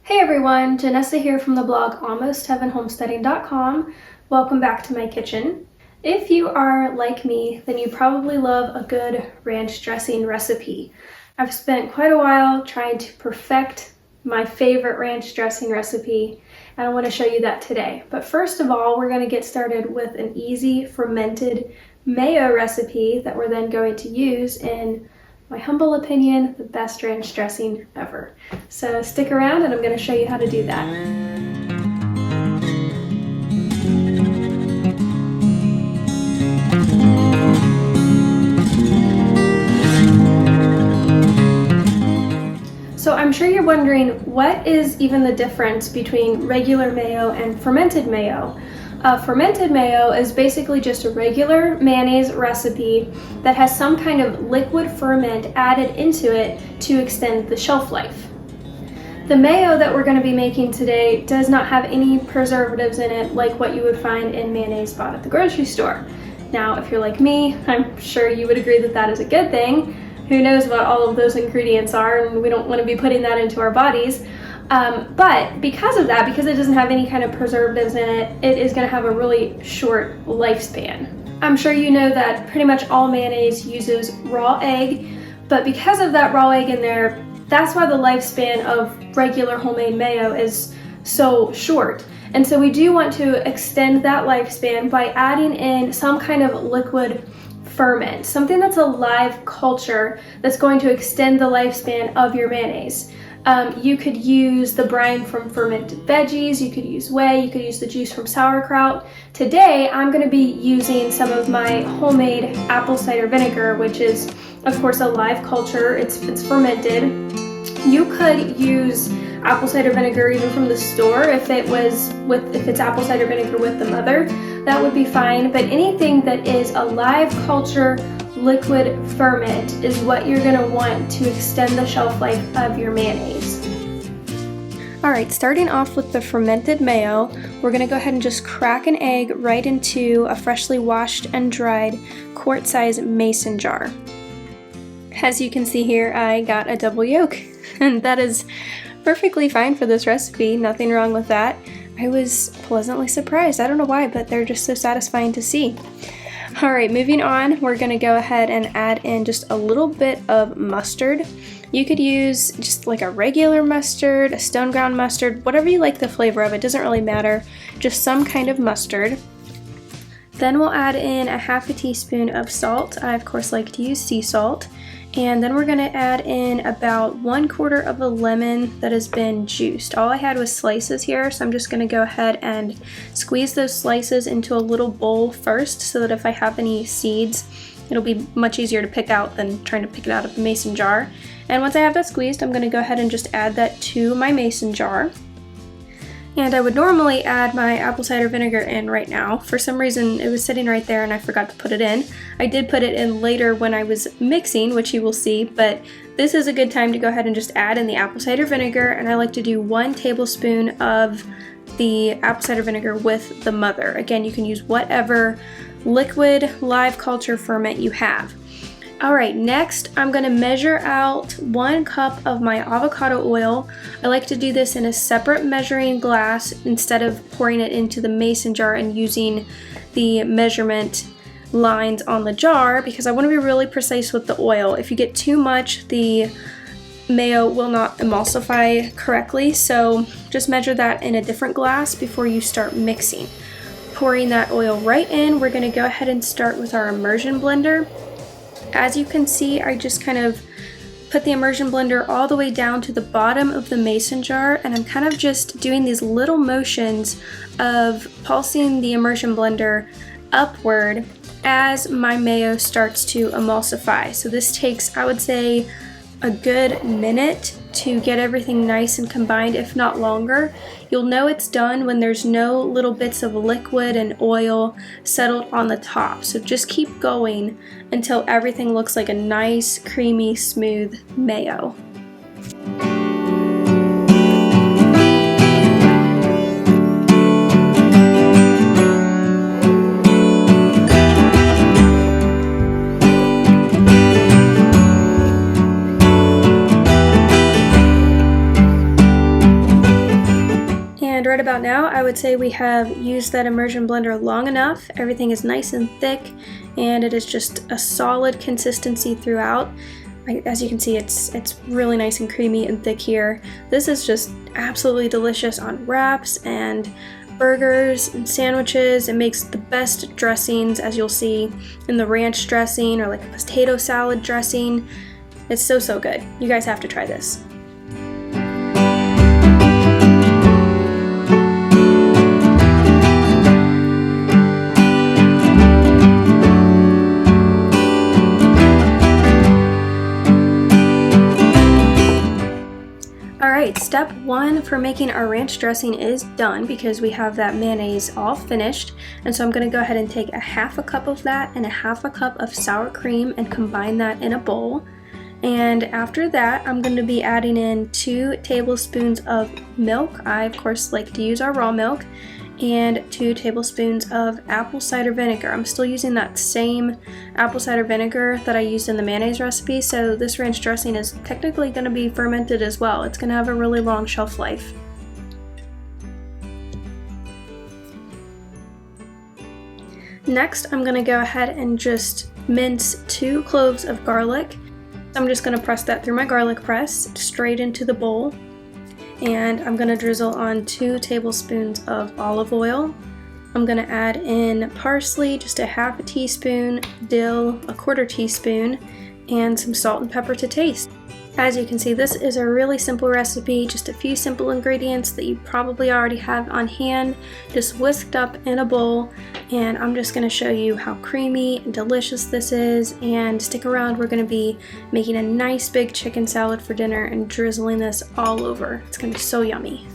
Hey everyone, Janessa here from the blog almostheavenhomesteading.com. Welcome back to my kitchen. If you are like me, then you probably love a good ranch dressing recipe. I've spent quite a while trying to perfect my favorite ranch dressing recipe, and I want to show you that today. But first of all, we're going to get started with an easy fermented mayo recipe that we're then going to use in my humble opinion, the best ranch dressing ever. So stick around and I'm going to show you how to do that. So I'm sure you're wondering, what is even the difference between regular mayo and fermented mayo? Fermented mayo is basically just a regular mayonnaise recipe that has some kind of liquid ferment added into it to extend the shelf life. The mayo that we're going to be making today does not have any preservatives in it like what you would find in mayonnaise bought at the grocery store. Now, if you're like me, I'm sure you would agree that that is a good thing. Who knows what all of those ingredients are, and we don't want to be putting that into our bodies. But because of that, because it doesn't have any kind of preservatives in it, it is going to have a really short lifespan. I'm sure you know that pretty much all mayonnaise uses raw egg, but because of that raw egg in there, that's why the lifespan of regular homemade mayo is so short. And so we do want to extend that lifespan by adding in some kind of liquid ferment, something that's a live culture that's going to extend the lifespan of your mayonnaise. You could use the brine from fermented veggies, you could use whey, you could use the juice from sauerkraut. Today, I'm going to be using some of my homemade apple cider vinegar, which is, of course, a live culture. It's fermented. You could use apple cider vinegar even from the store if it's apple cider vinegar with the mother, that would be fine. But anything that is a live culture liquid ferment is what you're going to want to extend the shelf life of your mayonnaise. Alright, starting off with the fermented mayo, we're going to go ahead and just crack an egg right into a freshly washed and dried quart-size mason jar. As you can see here, I got a double yolk, and that is perfectly fine for this recipe, nothing wrong with that. I was pleasantly surprised. I don't know why, but they're just so satisfying to see. Alright, moving on, we're going to go ahead and add in just a little bit of mustard. You could use just like a regular mustard, a stone ground mustard, whatever you like the flavor of, it doesn't really matter, just some kind of mustard. Then we'll add in a half a teaspoon of salt. I of course like to use sea salt. And then we're going to add in about 1/4 of a lemon that has been juiced. All I had was slices here, so I'm just going to go ahead and squeeze those slices into a little bowl first so that if I have any seeds, it'll be much easier to pick out than trying to pick it out of the mason jar. And once I have that squeezed, I'm going to go ahead and just add that to my mason jar. And I would normally add my apple cider vinegar in right now. For some reason, it was sitting right there and I forgot to put it in. I did put it in later when I was mixing, which you will see, but this is a good time to go ahead and just add in the apple cider vinegar, and I like to do 1 tablespoon of the apple cider vinegar with the mother. Again, you can use whatever liquid live culture ferment you have. Alright, next I'm going to measure out 1 cup of my avocado oil. I like to do this in a separate measuring glass instead of pouring it into the mason jar and using the measurement lines on the jar, because I want to be really precise with the oil. If you get too much, the mayo will not emulsify correctly, so just measure that in a different glass before you start mixing. Pouring that oil right in, we're going to go ahead and start with our immersion blender. As you can see, I just kind of put the immersion blender all the way down to the bottom of the mason jar, and I'm kind of just doing these little motions of pulsing the immersion blender upward as my mayo starts to emulsify. So this takes, I would say, a good minute to get everything nice and combined, if not longer. You'll know it's done when there's no little bits of liquid and oil settled on the top. So just keep going until everything looks like a nice, creamy, smooth mayo. And right about now, I would say we have used that immersion blender long enough. Everything is nice and thick, and it is just a solid consistency throughout. As you can see, it's really nice and creamy and thick here. This is just absolutely delicious on wraps and burgers and sandwiches. It makes the best dressings, as you'll see in the ranch dressing or like a potato salad dressing. It's so good. You guys have to try this. Alright, step one for making our ranch dressing is done because we have that mayonnaise all finished. And so I'm going to go ahead and take a half a cup of that and a half a cup of sour cream and combine that in a bowl. And after that, I'm going to be adding in 2 tablespoons of milk. I, of course, like to use our raw milk. And 2 tablespoons of apple cider vinegar. I'm still using that same apple cider vinegar that I used in the mayonnaise recipe, so this ranch dressing is technically going to be fermented as well. It's going to have a really long shelf life. Next, I'm going to go ahead and just mince 2 cloves of garlic. I'm just going to press that through my garlic press straight into the bowl. And I'm going to drizzle on 2 tablespoons of olive oil. I'm going to add in parsley, just a half a teaspoon, dill, a 1/4 teaspoon, and some salt and pepper to taste. As you can see, this is a really simple recipe, just a few simple ingredients that you probably already have on hand, just whisked up in a bowl, and I'm just going to show you how creamy and delicious this is. And stick around, we're going to be making a nice big chicken salad for dinner and drizzling this all over. It's going to be so yummy.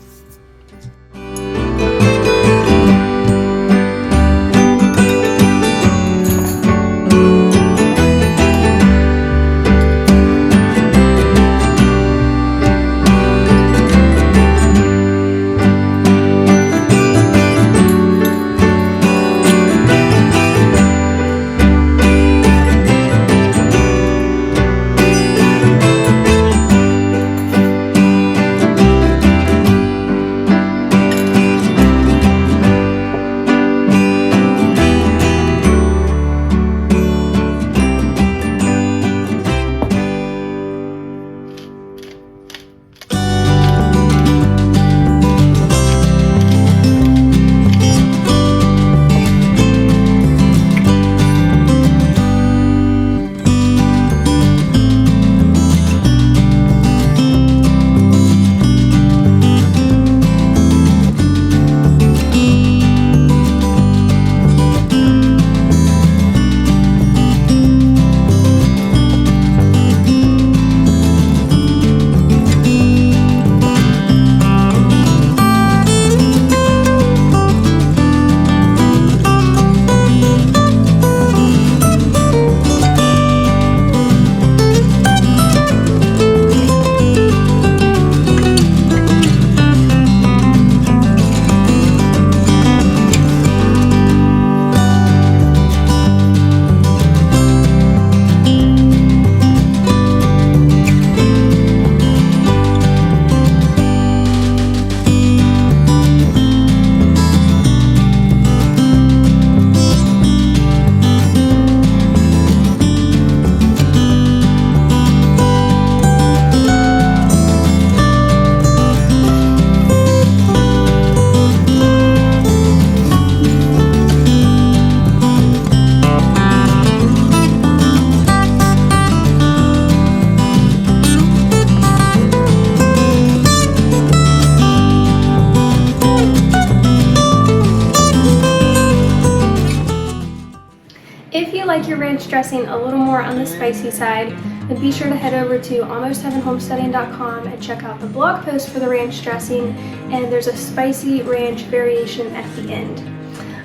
If you like your ranch dressing a little more on the spicy side, then be sure to head over to almostheavenhomesteading.com and check out the blog post for the ranch dressing, and there's a spicy ranch variation at the end.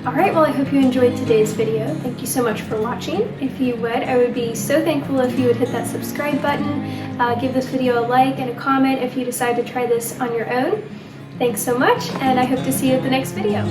Alright, well I hope you enjoyed today's video. Thank you so much for watching. If you would, I would be so thankful if you would hit that subscribe button, give this video a like and a comment if you decide to try this on your own. Thanks so much, and I hope to see you at the next video.